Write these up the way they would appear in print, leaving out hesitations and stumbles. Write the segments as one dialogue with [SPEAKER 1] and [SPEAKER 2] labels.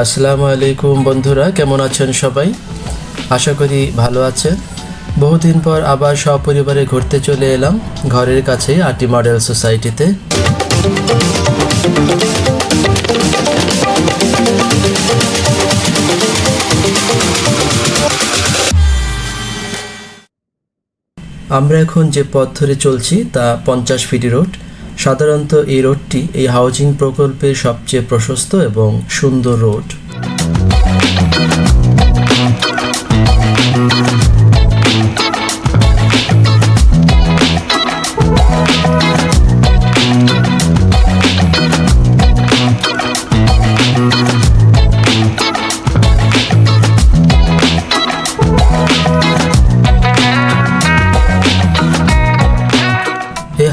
[SPEAKER 1] আসসালামু আলাইকুম বন্ধুরা, কেমন আছেন সবাই? আশা করি ভালো আছেন। বহুদিন পর আবার সপরিবারে ঘুরতে চলে এলাম ঘরের কাছেই আটি মডেল সোসাইটিতে। আমরা এখন যে পথ ধরে চলছি তা 50 ফিট রোড। সাধারণত এই রোডটি এই হাউজিং প্রকল্পের সবচেয়ে প্রশস্ত এবং সুন্দর রোড।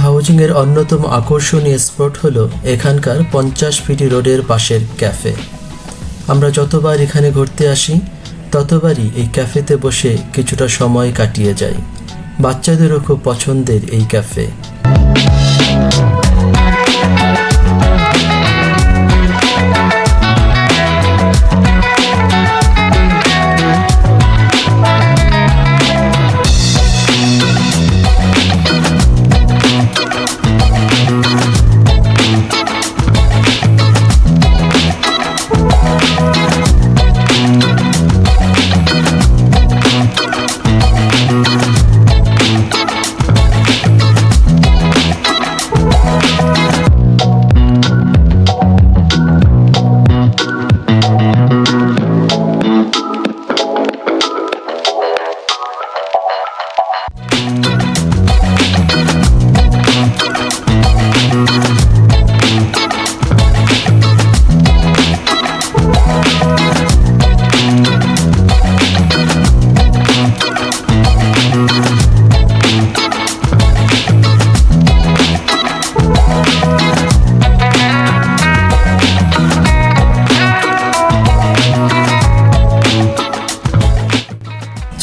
[SPEAKER 1] হাউজিংয়ের অন্যতম আকর্ষণীয় স্পট হলো এখানকার 50 ফিট রোডের পাশের ক্যাফে। আমরা যতবার এখানে ঘুরতে আসি ততবারই এই ক্যাফেতে বসে কিছুটা সময় কাটিয়ে যাই। বাচ্চাদেরও খুব পছন্দের এই ক্যাফে।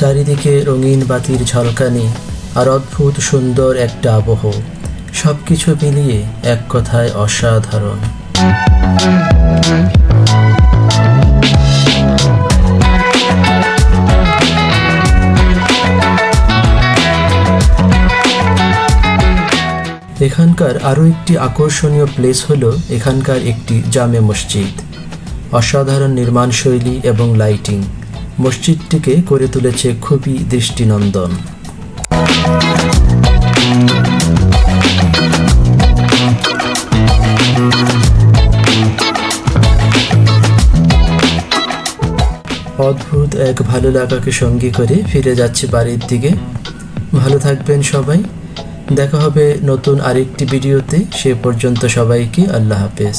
[SPEAKER 1] চারিদিকে রঙিন বাতির ঝলকানি আর অদ্ভুত সুন্দর একটা আবহ, সবকিছু মিলিয়ে এক কথায় অসাধারণ। এখানকার আরও একটি আকর্ষণীয় প্লেস হলো এখানকার একটি জামে মসজিদ। অসাধারণ নির্মাণশৈলী এবং লাইটিং মসজিদটিকে করে তুলেছে খুবই দৃষ্টিনন্দন। অদ্ভুত এক ভালো লাগাকে সঙ্গী করে ফিরে যাচ্ছি বাড়ির দিকে। ভালো থাকবেন সবাই। দেখা হবে নতুন আরেকটি ভিডিওতে। সে পর্যন্ত সবাইকে আল্লাহ হাফেজ।